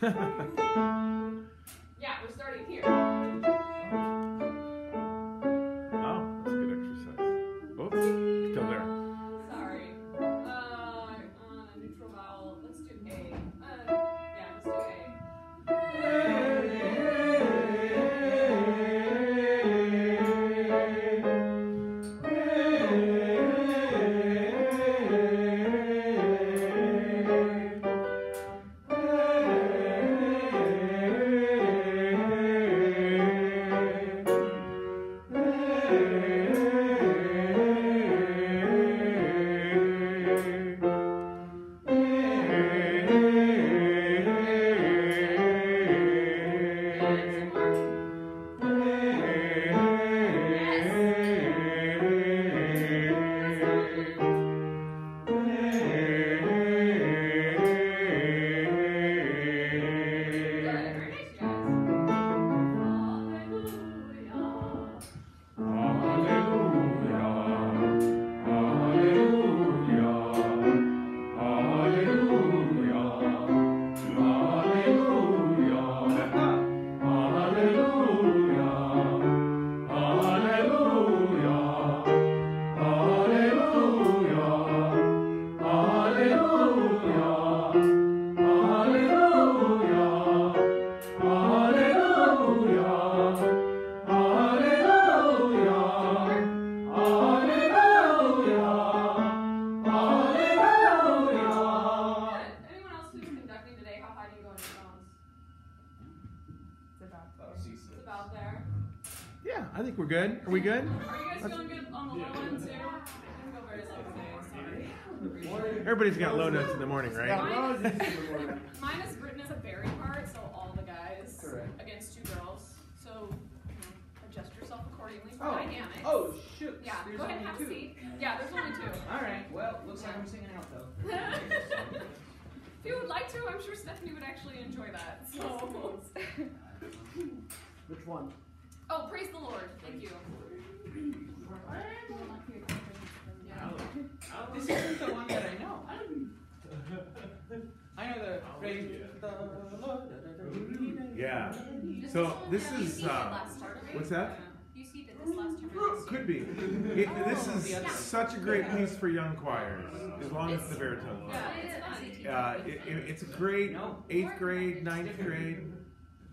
Yeah, we're starting here. Oh, that's a good exercise. Oops, still there. Sorry. Neutral vowel. Let's do A. Yeah, let's do Yeah, I think we're good. Are we good? Are you guys feeling good on the low end too? I didn't go very low today. Sorry. Everybody's got low notes in the morning, right? Mine is written as a very part, so all the guys against 2 girls. So adjust yourself accordingly for dynamics. Oh shoot! Yeah, There's go ahead and only have two. a seat. Yeah, there's only 2. All right. Well, looks like I'm singing out though. If you would like to, I'm sure Stephanie would actually enjoy that. So. Which one? Oh, praise the Lord. Thank you. This isn't the one that I know. I know the praise the Lord. Yeah. Just So this you is see it last Saturday? what's that? You see that this last year. Could be. This is such a great piece for young choirs, as long as it's the baritone. Yeah, It's a great 8th grade, 9th grade.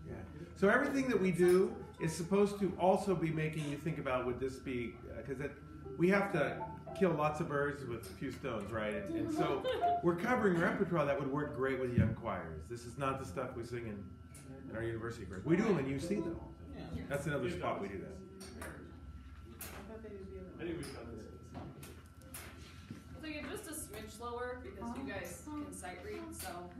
Yeah. So everything that we do is supposed to also be making you think about, would this be, because we have to kill lots of birds with a few stones, right? And so we're covering repertoire that would work great with young choirs. This is not the stuff we sing in our university group. We do them in UC though. That's another spot we do that. I'll take it just a smidge slower because you guys can sight read, so.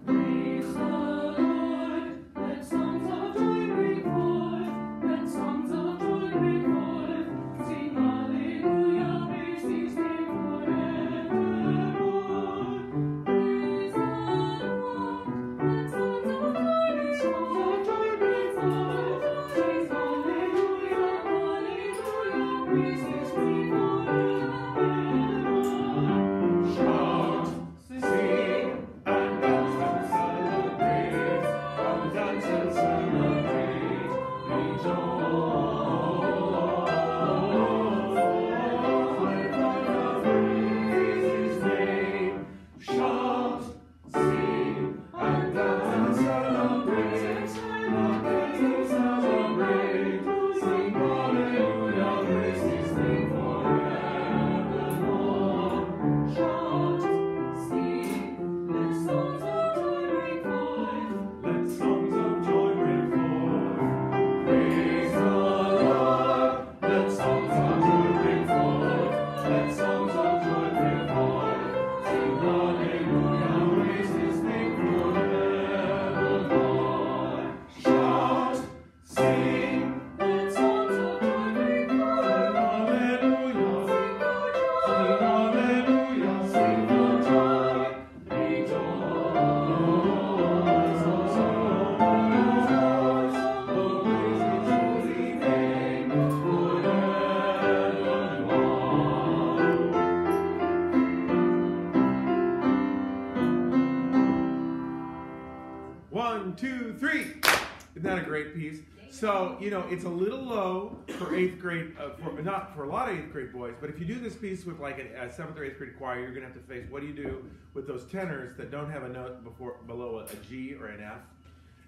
Praise the Lord, let songs of joy break forth, let songs of joy break forth. Sing hallelujah, praise His name forevermore. 1, 2, 3. Isn't that a great piece? So, you know, it's a little low for 8th grade, not for a lot of 8th grade boys, but if you do this piece with like a 7th or 8th grade choir, you're going to have to face, what do you do with those tenors that don't have a note below a G or an F?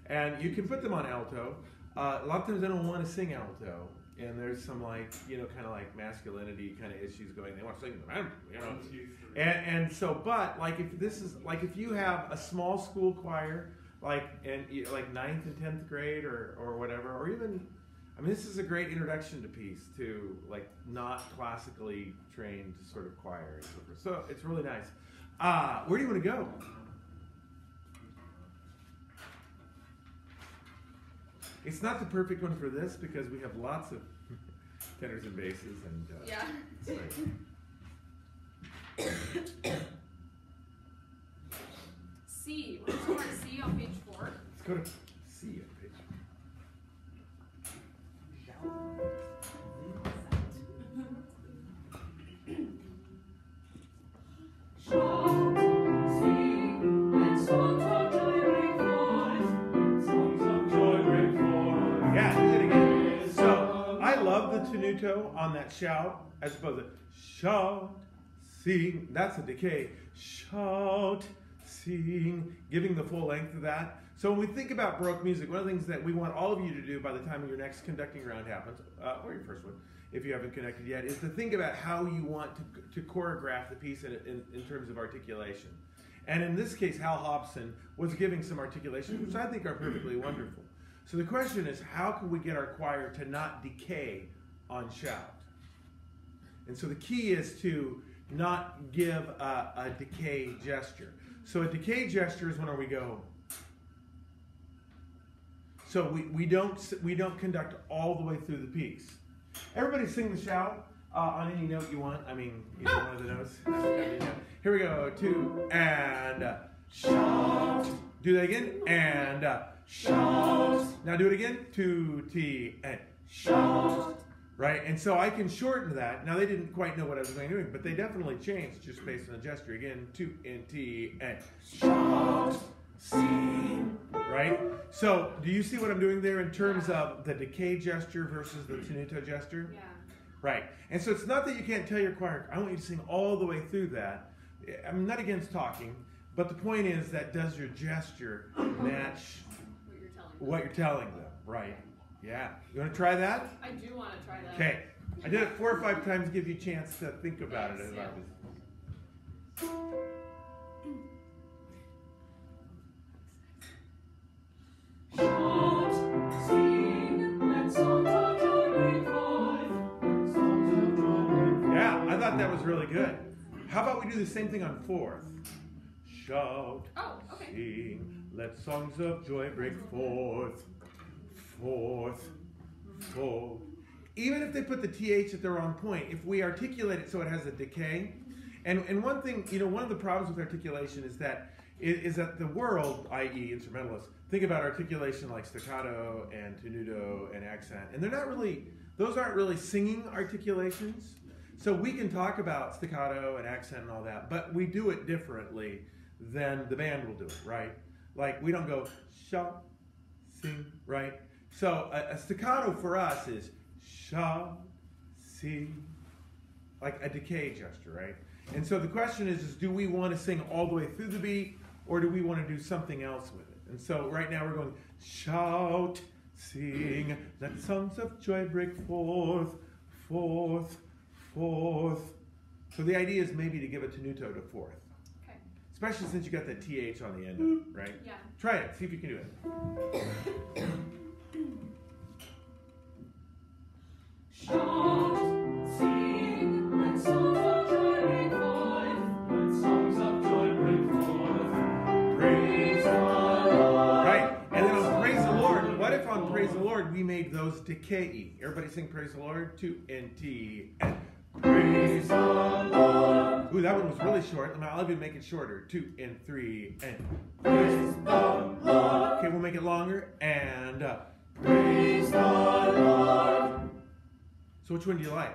And you can put them on alto. A lot of times they don't want to sing alto. And there's some like, you know, kind of like masculinity kind of issues going. They want to sing them, you know. And so, but like if this is, like if you have a small school choir, like 9th and 10th grade or whatever, or even, I mean, this is a great introduction to piece to like not classically trained sort of choir and so forth. So it's really nice. Where do you want to go? It's not the perfect one for this because we have lots of tenors and basses and yeah. C. We're going to start C on page 4. Let's go to C on page. Shout, sing, let songs of joy break forth. Songs of joy break forth. Yeah, do that again. So I love the tenuto on that shout as opposed to shout, sing. That's a decay. Shout, sing, giving the full length of that. So when we think about Baroque music, one of the things that we want all of you to do by the time your next conducting round happens, or your first one, if you haven't connected yet, is to think about how you want to choreograph the piece in terms of articulation. And in this case, Hal Hobson was giving some articulations, which I think are perfectly wonderful. So the question is, how can we get our choir to not decay on shout? And so the key is to not give a decay gesture. So a decay gesture is when we go. So we don't conduct all the way through the piece. Everybody sing the shout on any note you want. I mean, either one of the notes. Here we go. 2 and shout. Do that again and shout. Now do it again. 2 T and shout. Right, and so I can shorten that. Now they didn't quite know what I was going to do, but they definitely changed just based on the gesture. Again, 2 and T and shout, sing. Right. So do you see what I'm doing there in terms of the decay gesture versus the tenuto gesture? Yeah. Right. And so it's not that you can't tell your choir, I want you to sing all the way through that. I'm not against talking, but the point is that does your gesture match what you're telling them? Right. Yeah. You want to try that? I do want to try that. Okay. I did it 4 or 5 times to give you a chance to think about it. Yeah. Shout, sing, let songs of joy break forth. Songs of joy break forth. Yeah, I thought that was really good. How about we do the same thing on 4th? Shout, Oh, okay. sing, let songs of joy break forth. 4th, 4th. Even if they put the TH at the wrong point, if we articulate it so it has a decay, and one thing, you know, one of the problems with articulation is that the world, i.e. instrumentalists, think about articulation like staccato and tenuto and accent, and they're not really, those aren't really singing articulations. So we can talk about staccato and accent and all that, but we do it differently than the band will do it, right? Like we don't go shout, sing, right? So a staccato for us is shout, sing, like a decay gesture, right? And so the question is do we want to sing all the way through the beat, or do we want to do something else with it? And so right now we're going shout, sing, let songs of joy break forth, forth, forth. So the idea is maybe to give a tenuto to 4th. Okay. Especially since you got that TH on the end of it, right? Yeah. Try it, see if you can do it. Shout, sing, let songs of joy break forth. Let songs of joy break forth. Praise the Lord. Right, and then on Praise the Lord, what if on Praise the Lord we made those decay? Everybody sing Praise the Lord, 2 and T and Praise the Lord. ooh, that one was really short. I'll even make it shorter, 2 and 3 and Praise the Lord. okay, we'll make it longer and Praise the Lord. so which one do you like?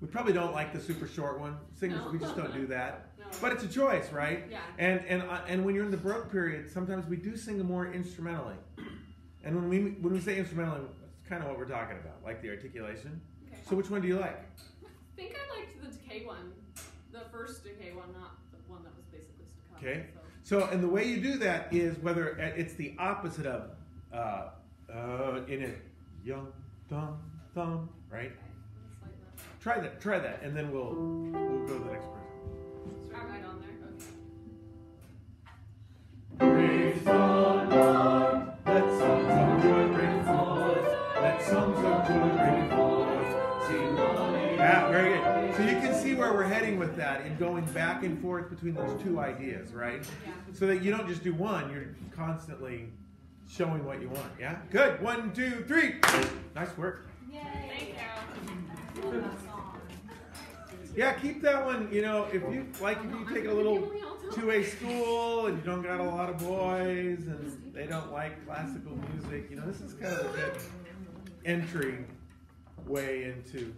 We probably don't like the super short one. Singers, No. we just don't do that. No. But it's a choice, right? Yeah. And when you're in the Baroque period, sometimes we do sing more instrumentally. And when we say instrumentally, it's kind of what we're talking about, like the articulation. Okay. So which one do you like? I think I liked the decay one, the first decay one, not the one that was basically staccato. Okay. So. So, and the way you do that is whether it's the opposite of in it, young, thumb, thumb, right? Okay, let's like that. Try that, and then we'll go to the next person. Strap right on there. Okay. Praise the Lord. Let songs of joy break forth. Let songs of joy break forth. Sing hallelujah. Yeah, very good. So you can see where we're heading with that in going back and forth between those two ideas, right? Yeah. So that you don't just do one, you're constantly showing what you want. Yeah? Good. 1, 2, 3. Nice work. Thank you. Yeah, keep that one, you know, if you take a little 2A school and you don't got a lot of boys and they don't like classical music, you know, this is kind of a good entry way into.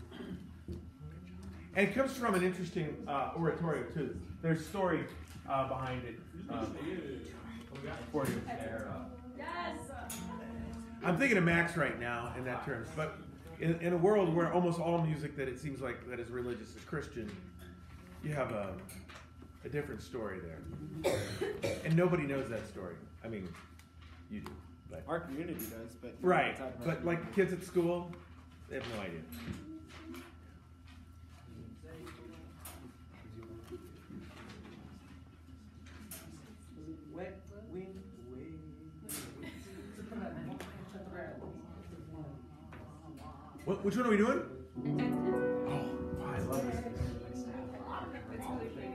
And it comes from an interesting oratorio too. There's story behind it for you. Yes. I'm thinking of Max right now in that terms, but in a world where almost all music that it seems like that is religious is Christian, you have a different story there, and nobody knows that story. I mean, you do, but Our community does, but right. But like kids at school, they have no idea. Wet wind wave. Which one are we doing? Oh, I love this. It's really pretty.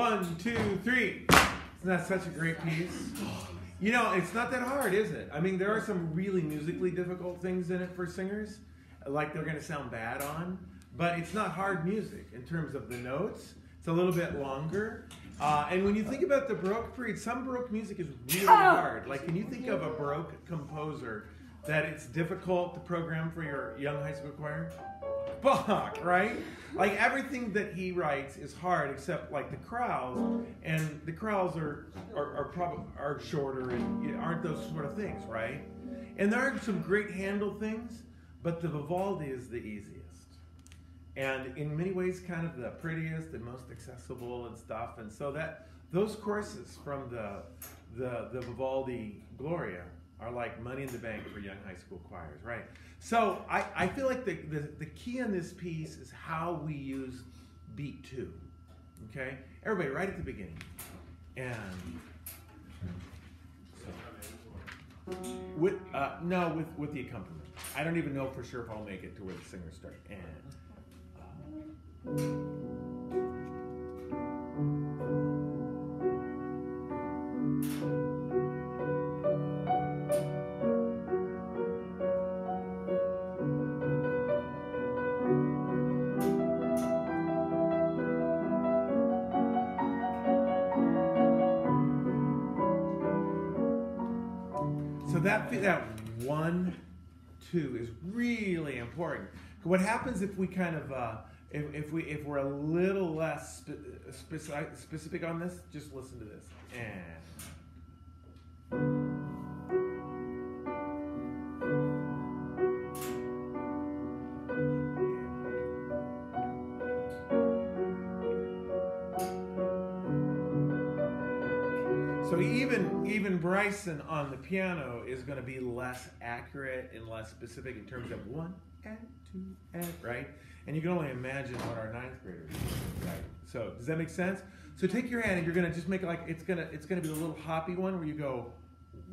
1, 2, 3. Isn't that such a great piece? You know, it's not that hard, is it? I mean, there are some really musically difficult things in it for singers, like they're going to sound bad on, but it's not hard music in terms of the notes. It's a little bit longer. And when you think about the Baroque period, some Baroque music is really hard. Like, can you think of a Baroque composer that it's difficult to program for your young high school choir? Bach, right? Like, everything that he writes is hard except like the chorales, and the chorales are shorter and aren't those sort of things, right? And there are some great Handel things, but the Vivaldi is the easiest. And in many ways, kind of the prettiest and most accessible and stuff. And so that those courses from the Vivaldi Gloria are like money in the bank for young high school choirs, right? So I feel like the key in this piece is how we use beat 2. Okay, everybody, right at the beginning, and so with the accompaniment. I don't even know for sure if I'll make it to where the singers start. And so that 1, 2 is really important. What happens if we kind of if we're a little less specific on this? Just listen to this. So even Bryson on the piano is going to be less accurate and less specific in terms of 1 and 2 and, right? And you can only imagine what our 9th graders do, right? So does that make sense? So take your hand and you're going to just make it like it's going to be the little hoppy one where you go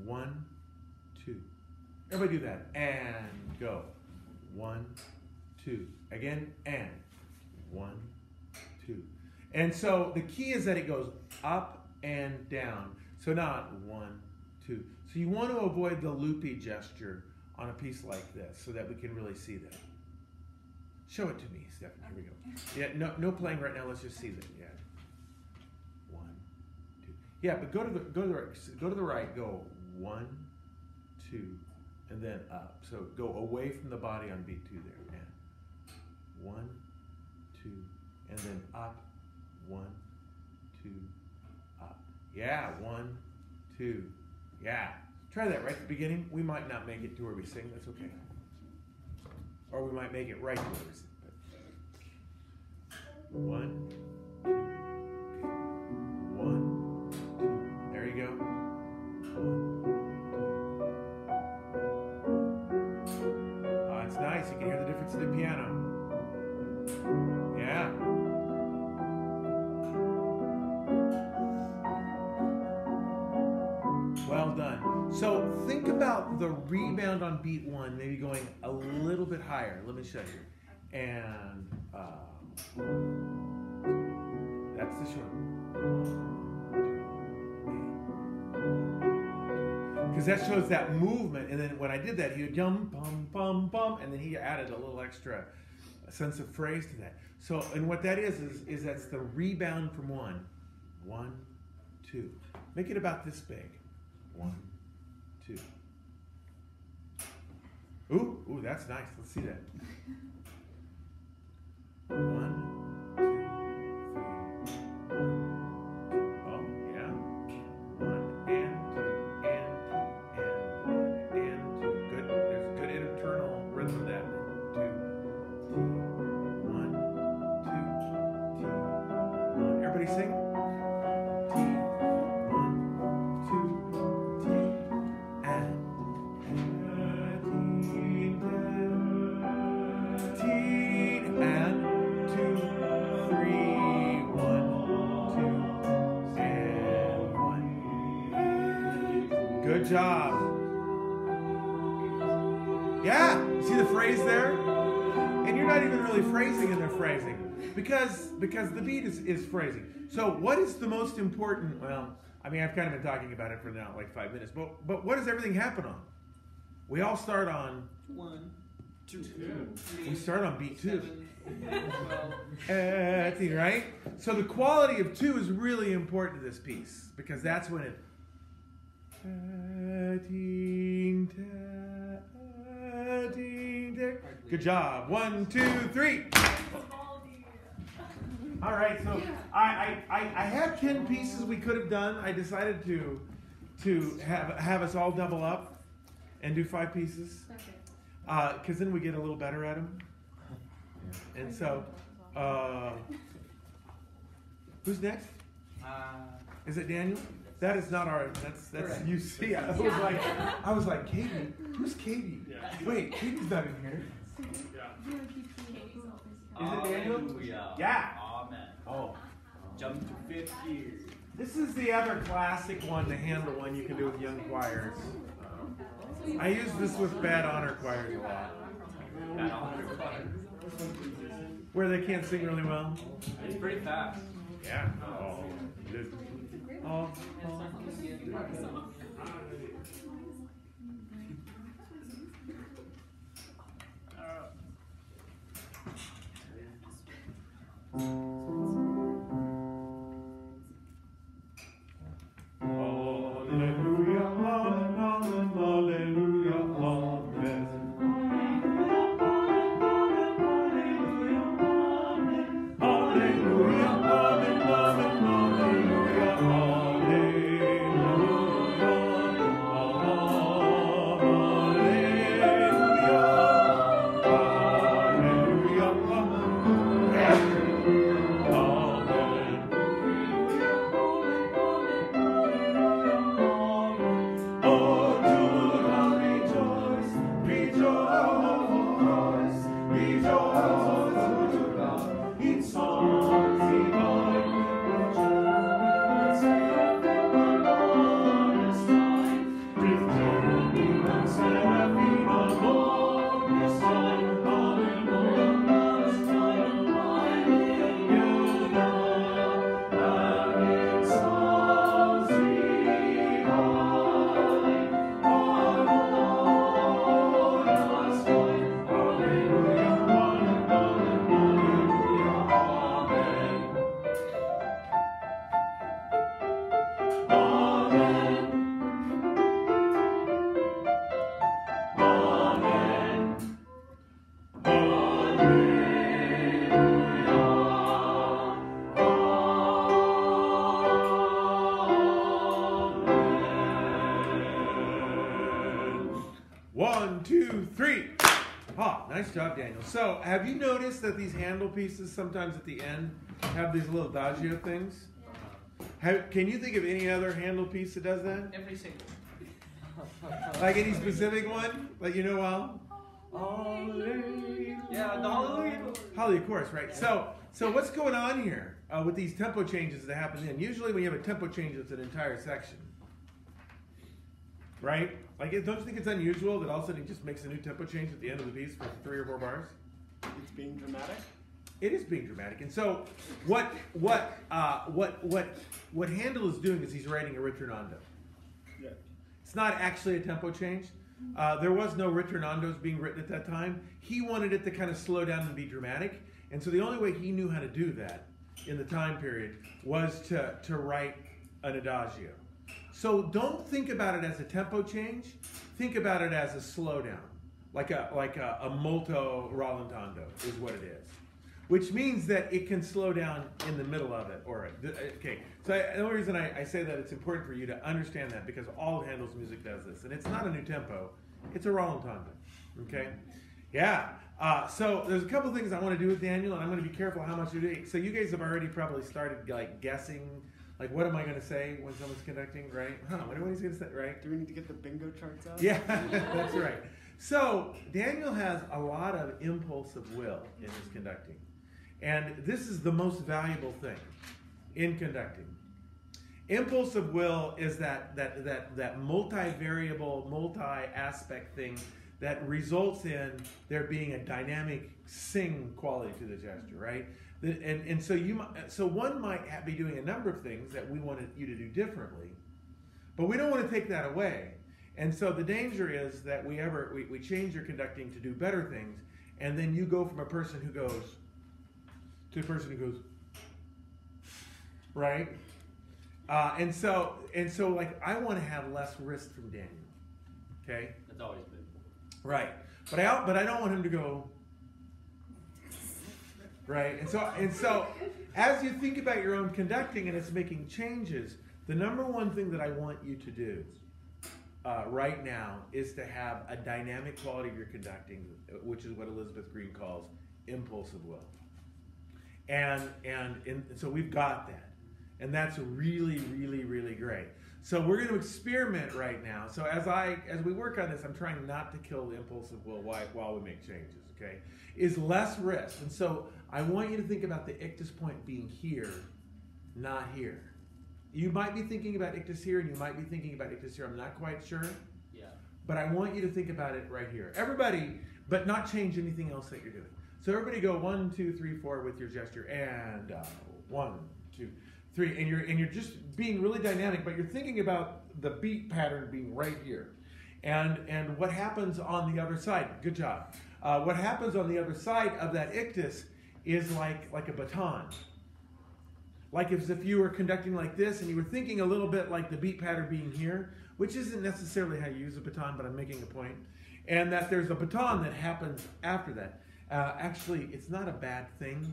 1, 2. Everybody do that and go 1, 2 again and 1, 2. And so the key is that it goes up and down. So not 1, 2. So you want to avoid the loopy gesture on a piece like this so that we can really see that. Show it to me, Stephanie. Here we go. Yeah, no playing right now. Let's just see that. Yeah. 1, 2. Yeah, but go to the right. Go 1, 2, and then up. So go away from the body on beat 2 there. And 1, 2, and then up. 1, 2, up. Yeah, 1, 2. Yeah. Try that right at the beginning. We might not make it to where we sing. That's okay. Or we might make it right to where we sing. 1, 2. 1, 2. There you go. 1, 2. Oh, it's nice. You can hear the difference in the piano. Yeah. Well done. So think about the rebound on beat 1, maybe going a little bit higher. Let me show you. And that's the short. Because that shows that movement. And then when I did that, he would jump, bum, bum, bum, and then he added a little extra sense of phrase to that. So, and what that is that's the rebound from 1. 1, 2. Make it about this big. 1, 2. Ooh, that's nice. Let's see that. 1, 2, 3, 1. Oh, yeah. 1 and 2 and 2 and 2. Good. There's a good internal rhythm that. 2, 1, 2, 1. Everybody sing. Good job. Yeah, see the phrase there? And you're not even really phrasing in their phrasing. Because the beat is phrasing. So what is the most important? Well, I mean, I've kind of been talking about it for now like 5 minutes. But what does everything happen on? We all start on 1, 2, we start on beat 2. 12. Right? So the quality of 2 is really important to this piece because that's when it. Good job. 1, 2, 3. All right, so I had 10 pieces we could have done. I decided to have us all double up and do 5 pieces because then we get a little better at them. And so, who's next? Is it Daniel? That is not our. That's you see. I was like, Katie. Who's Katie? Yeah. Wait, Katie's not in here. Yeah. Is it Daniel? Hallelujah. Yeah. Amen. Oh. Jump to 5th gear. This is the other classic one, the handle one you can do with young choirs. I use this with bad honor choirs a lot, Bad honor choir. where they can't sing really well. It's pretty fast. Yeah. Oh. Oh. Hallelujah, amen, amen, hallelujah, amen. Hallelujah, amen, amen, hallelujah, One, two, three. Ah, nice job, Daniel. So, have you noticed that these handle pieces sometimes at the end have these little adagio things? Can you think of any other handle piece that does that? Every single. Like any specific one that you know well? Yeah, the hallelujah. Hallelujah chorus, right? So what's going on here with these tempo changes that happen in? Usually when you have a tempo change, it's an entire section. Right? Like, don't you think it's unusual that all of a sudden he just makes a new tempo change at the end of the piece for 3 or 4 bars? It's being dramatic. It is being dramatic, and so what Handel is doing is he's writing a ritornando. Yeah. It's not actually a tempo change. There was no ritornandos being written at that time. He wanted it to kind of slow down and be dramatic, and so the only way he knew how to do that in the time period was to write an adagio. So don't think about it as a tempo change. Think about it as a slowdown, like a molto rallentando is what it is. Which means that it can slow down in the middle of it. Okay, so the only reason I say that it's important for you to understand that because all of Handel's music does this. And it's not a new tempo, it's a rallentando. Okay? Yeah. So there's a couple things I want to do with Daniel, and I'm going to be careful how much you do. So you guys have already probably started like guessing, like what am I going to say when someone's conducting, right? What he's going to say, right? Do we need to get the bingo charts out? Yeah, that's right. So Daniel has a lot of impulse of will in his conducting. And this is the most valuable thing in conducting. Impulse of will is that multivariable, multi-aspect thing that results in there being a dynamic sing quality to the gesture, right? And so one might be doing a number of things that we want you to do differently, but we don't want to take that away. And so the danger is that we change your conducting to do better things, and then you go from a person who goes to a person who goes, right? And so like I want to have less wrist from Daniel. Okay? That's always been. Right. But I don't want him to go, right? And so as you think about your own conducting and it's making changes, the number one thing that I want you to do right now is to have a dynamic quality of your conducting, which is what Elizabeth Green calls impulsive will. And so we've got that. And that's really, really, really great. So we're going to experiment right now. So as we work on this, I'm trying not to kill the impulsive will while we make changes, okay? Is less risk. And so I want you to think about the ictus point being here, not here. You might be thinking about ictus here, and you might be thinking about ictus here. I'm not quite sure. Yeah. But I want you to think about it right here. Everybody, but not change anything else that you're doing. So everybody go 1, 2, 3, 4 with your gesture, and 1, 2, 3, and you're just being really dynamic, but you're thinking about the beat pattern being right here, and what happens on the other side. Good job. What happens on the other side of that ictus is like a baton. Like if you were conducting like this, and you were thinking a little bit like the beat pattern being here, which isn't necessarily how you use a baton, but I'm making a point, and that there's a baton that happens after that. Actually, it's not a bad thing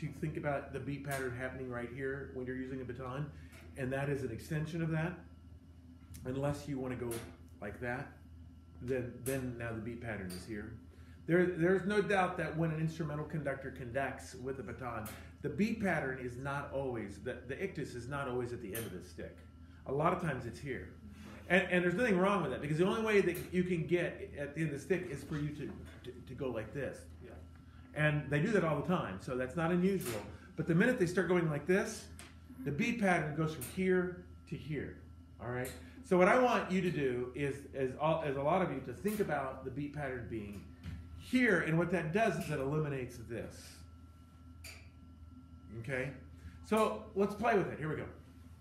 to think about the beat pattern happening right here when you're using a baton, and that is an extension of that. Unless you want to go like that, then now the beat pattern is here. There's no doubt that when an instrumental conductor conducts with a baton, the beat pattern is not always, the ictus is not always at the end of the stick. A lot of times it's here. And there's nothing wrong with that, because the only way that you can get at the end of the stick is for you to go like this. Yeah. And they do that all the time, so that's not unusual. But the minute they start going like this, the beat pattern goes from here to here. All right? So what I want you to do is a lot of you, to think about the beat pattern being here, and what that does is it eliminates this. Okay? So let's play with it. Here we go.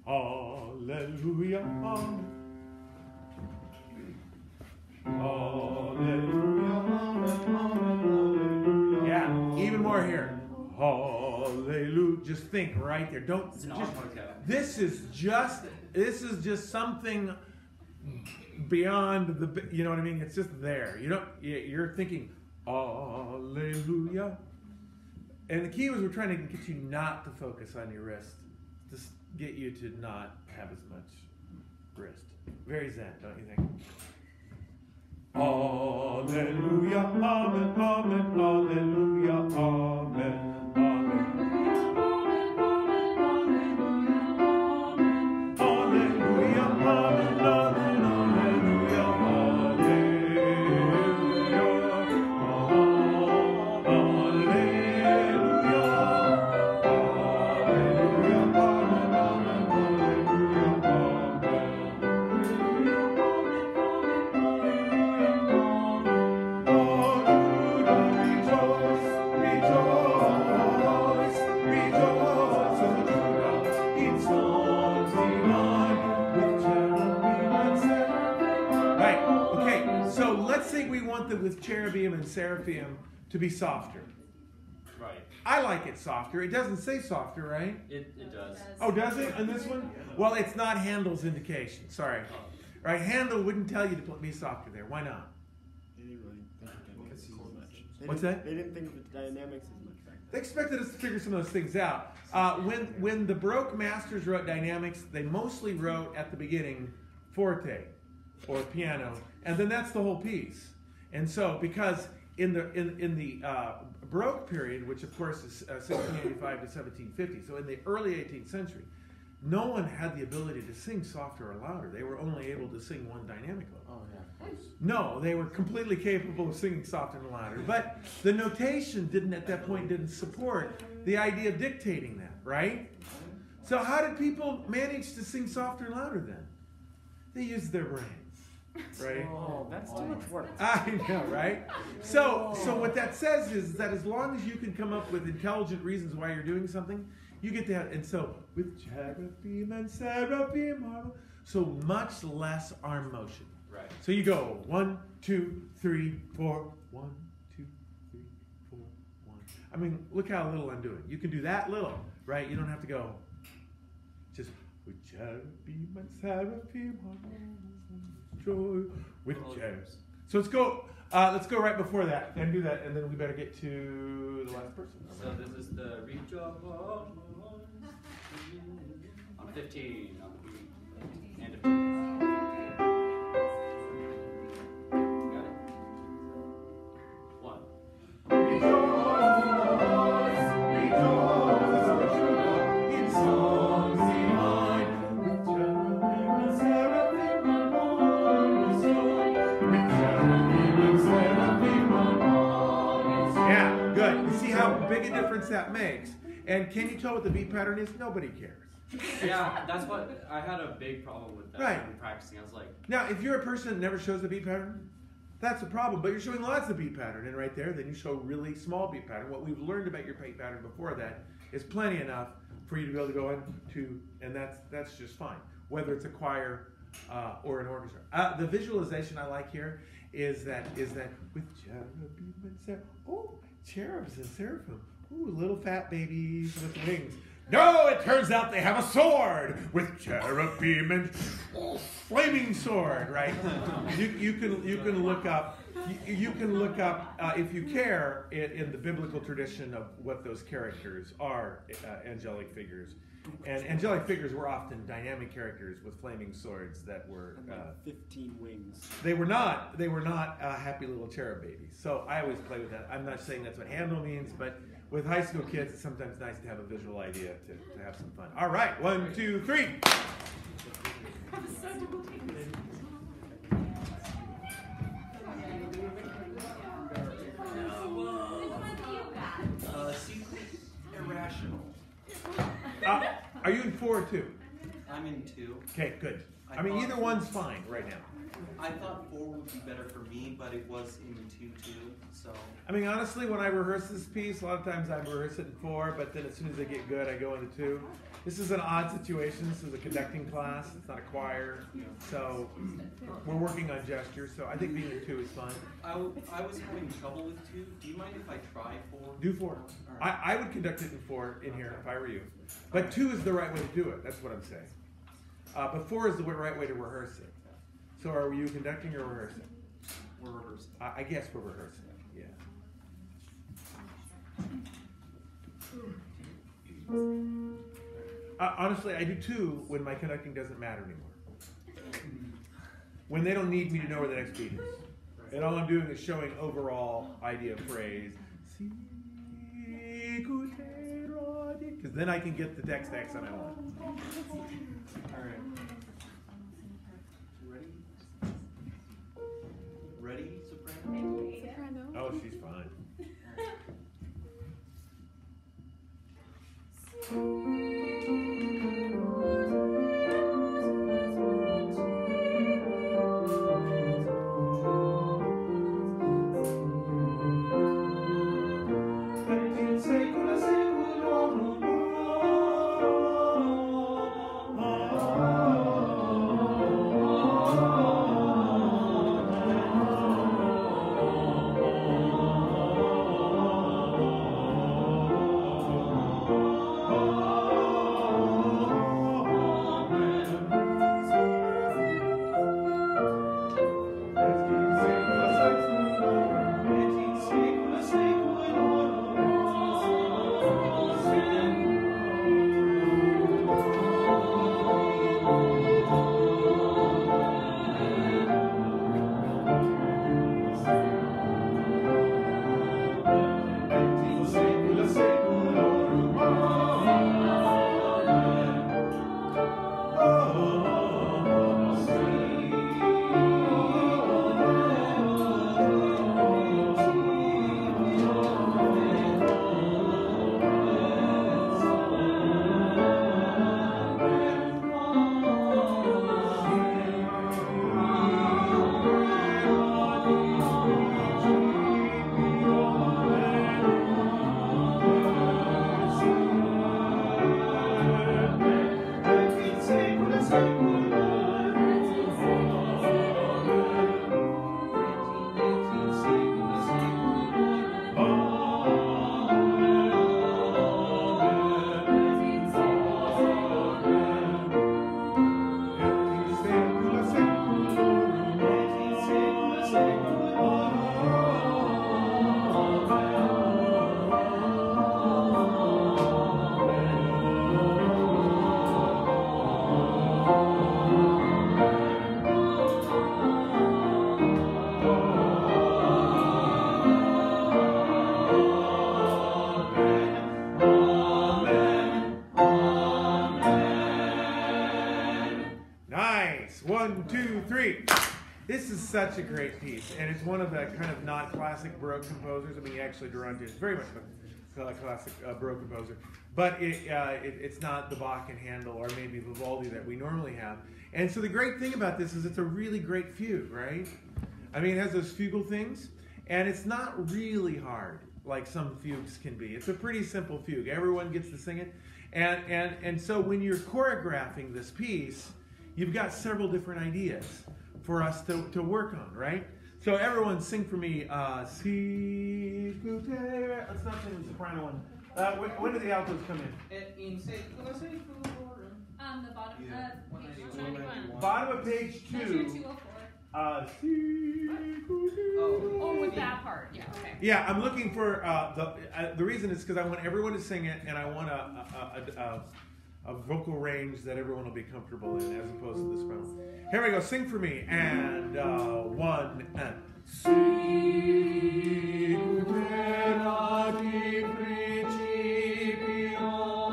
Hallelujah. Yeah, even more here. Hallelujah. Just think right there. Don't. It's an Just, arpeggio. this is just something beyond the. You know what I mean? It's just there. You're thinking hallelujah. And the key was we're trying to get you not to focus on your wrist. Just get you to not have as much wrist. Very zen, don't you think? Hallelujah, amen, amen, hallelujah, amen, amen. Hallelujah, amen, amen, hallelujah, with cherubim and seraphim to be softer. Right. I like it softer. It doesn't say softer, right? It does. Oh, does it on this one? Well, it's not Handel's indication. Sorry. Right? Handel wouldn't tell you to be softer there. Why not? They didn't really think of dynamics as much. What's that? They didn't think of the dynamics as much back then. They expected us to figure some of those things out. When the Baroque masters wrote dynamics, they mostly wrote at the beginning forte or piano, and then that's the whole piece. And so, because in the Baroque period, which of course is 1685 to 1750, so in the early 18th century, no one had the ability to sing softer or louder. They were only able to sing one dynamic level. Oh, yeah, of course. No, they were completely capable of singing softer and louder. But the notation at that point didn't support the idea of dictating that, right? So how did people manage to sing softer and louder then? They used their brains. right? Oh, that's too much work. I know, right? So what that says is that as long as you can come up with intelligent reasons why you're doing something, you get that. And so with cherubim and seraphim, so much less arm motion. Right. So you go 1, 2, 3, 4. 1, 2, 3, 4, 1. I mean, look how little I'm doing. You can do that little, right? You don't have to go. Just with cherubim and seraphim, joy with cherubs. So let's go. Let's go right before that and do that, and then we better get to the last person. So this is the rejoice on 15 on the beat. And a got it? 1. Rejoice, rejoice, in songs divine, with cherubim and seraphim on joy, with cherubim and seraphim on. Yeah, good. You see how big a difference that makes? And can you tell what the beat pattern is? Nobody cares. Yeah, that's what I had a big problem with that Right. when practicing. I was like, Now, if you're a person that never shows the beat pattern, that's a problem. But you're showing lots of beat pattern, and right there, then you show really small beat pattern. What we've learned about your beat pattern before that is plenty enough for you to be able to go into, and that's just fine. Whether it's a choir or an orchestra. The visualization I like here is that with cherubim and seraphim. Oh, cherubs and seraphim. Ooh, little fat babies with wings. No, it turns out they have a sword with cherubim and flaming sword, right? You can look up if you care in the biblical tradition of what those characters are, angelic figures, and angelic figures were often dynamic characters with flaming swords that were. And like 15 wings. They were not happy little cherub babies. So I always play with that. I'm not saying that's what Handel means, but with high school kids, it's sometimes nice to have a visual idea to have some fun. All right, 1, 2, 3. irrational. Are you in 4 or 2? I'm in 2. Okay, good. I mean, either one's fine right now. I thought 4 would be better for me, but it was in 2 too, so. I mean, honestly, when I rehearse this piece, a lot of times I rehearse it in 4, but then as soon as I get good, I go into 2. This is an odd situation. This is a conducting class. It's not a choir. So we're working on gesture, so I think being in 2 is fine. I was having trouble with 2. Do you mind if I try 4? Do 4. I would conduct it in 4 in here if I were you. But 2 is the right way to do it. That's what I'm saying. But 4 is the right way to rehearse it. So are you conducting or rehearsing? We're rehearsing. I guess we're rehearsing. Yeah. Honestly, I do 2 when my conducting doesn't matter anymore. When they don't need me to know where the next beat is. And all I'm doing is showing overall idea of phrase. Because then I can get the text accent I want. Alright. Ready, soprano? Oh, she's fine. 1, 2, 3. This is such a great piece, and it's one of the kind of not classic Baroque composers. I mean, actually, Durante is very much a classic Baroque composer, but it's not the Bach and Handel or maybe Vivaldi that we normally have. And so the great thing about this is it's a really great fugue, right? I mean, it has those fugal things, and it's not really hard like some fugues can be. It's a pretty simple fugue. Everyone gets to sing it. And so when you're choreographing this piece, you've got several different ideas for us to work on, right? So everyone sing for me, Si Cutere. Let's not sing the soprano one. When do the altos come in? The bottom, Yeah. page 91. Bottom of page That's your 2. 204. Si Cutere. Oh, with that part, yeah, okay. Yeah, I'm looking for the reason is because I want everyone to sing it, and I want a vocal range that everyone will be comfortable in, as opposed to the soprano. Here we go. Sing for me, and 1 and. Si cuterat in principio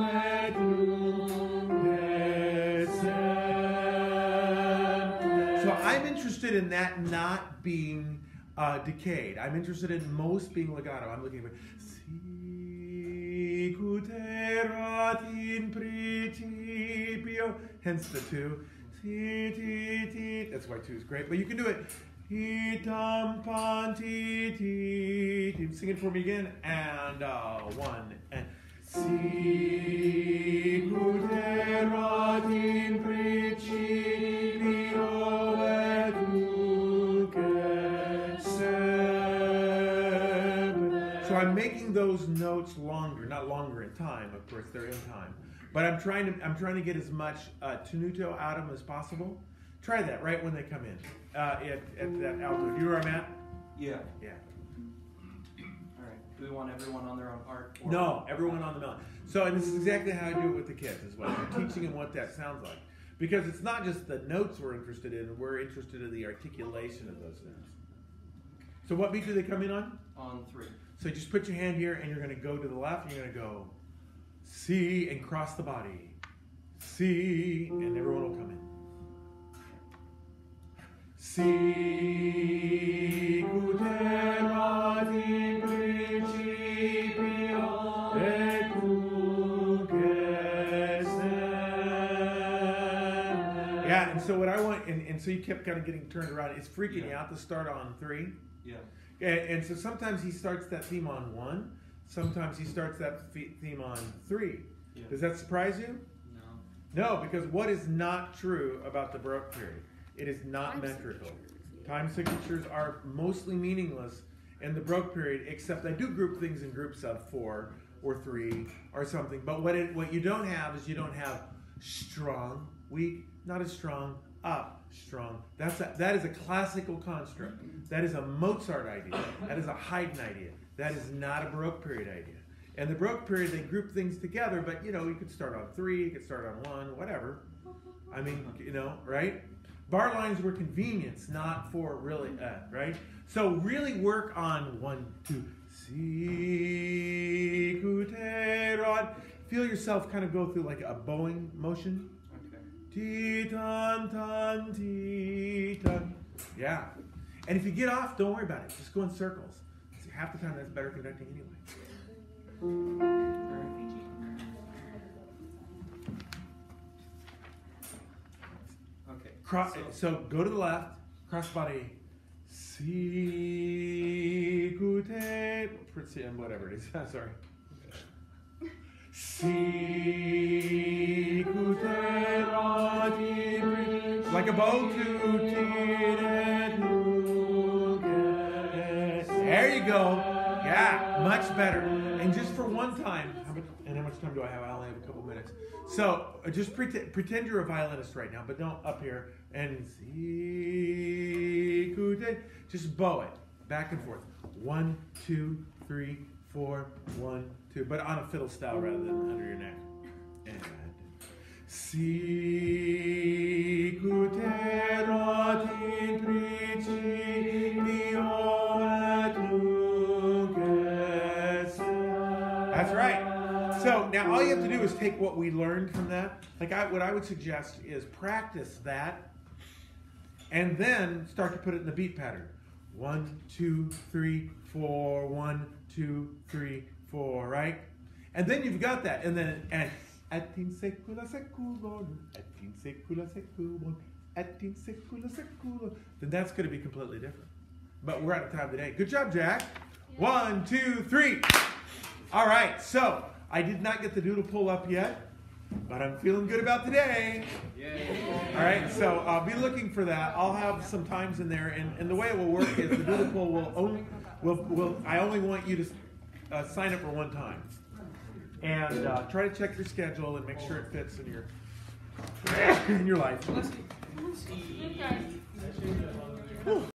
et nunc et semper. So I'm interested in that not being decayed. I'm interested in most being legato. I'm looking for Si cuterat in principio, hence the 2. Si, ti, ti. That's why 2 is great, but you can do it. Hitam panti ti. Sing it for me again, and 1 and. Si cuterat in principio et nunc et semper. So I'm making those notes longer, not longer in time, of course they're in time, but I'm trying to get as much tenuto out of them as possible. Try that right when they come in at that alto. Do you know where I'm at? Yeah. Yeah. All right. Do we want everyone on their own part? Or No, everyone on the melody. So, and this is exactly how I do it with the kids as well. I'm teaching them what that sounds like. Because it's not just the notes we're interested in, we're interested in the articulation of those notes. So what beat do they come in on? On 3. So just put your hand here and you're going to go to the left and you're going to go C and cross the body. C, and everyone will come in. Si cuterat in principio et nunc et semper. Yeah, and so what I want, and so you kept kind of getting turned around. It's freaking you out to start on 3. Yeah. And so sometimes he starts that theme on 1. Sometimes he starts that theme on 3. Yeah. Does that surprise you? No. No, because what is not true about the Baroque period? It is not metrical. Time signatures are mostly meaningless in the Baroque period, except I do group things in groups of 4 or 3 or something. But what you don't have is you don't have strong, weak, not as strong, up, strong. That is a classical construct. That is a Mozart idea. That is a Haydn idea. That is not a Baroque period idea. In the Baroque period, they group things together, but you could start on 3, you could start on 1, whatever. I mean, right? Bar lines were convenience, not for really, right? So really work on 1, 2, si cuterat. Feel yourself kind of go through like a bowing motion. Okay. Ti tan tan ti tan. Yeah. And if you get off, don't worry about it. Just go in circles. Half the time that's better conducting anyway. Okay. So go to the left, cross body, si cuterat, whatever it is. Sorry. Si cuterat in like a bow to there you go. Yeah, much better. And just for one time, how much time do I have? I only have a couple minutes. So just pretend you're a violinist right now, but don't up here. And si cuterat, just bow it back and forth. 1, 2, 3, 4, 1, 2, but on a fiddle style rather than under your neck. And si cuterat in principio et nunc et semper. That's right. So now all you have to do is take what we learned from that. Like what I would suggest is practice that and then start to put it in the beat pattern. 1, 2, 3, 4. 1, 2, 3, 4. Right? And then you've got that, and then atin secula seculum, atin secula seculum, atin secula seculum. Then that's going to be completely different. But we're out of time today. Good job, Jack. 1, 2, 3. All right. So I did not get the doodle pull up yet, but I'm feeling good about today. All right. So I'll be looking for that. I'll have some times in there, and the way it will work is the doodle pull I only want you to sign up for one time. And try to check your schedule and make sure it fits in your life. Okay.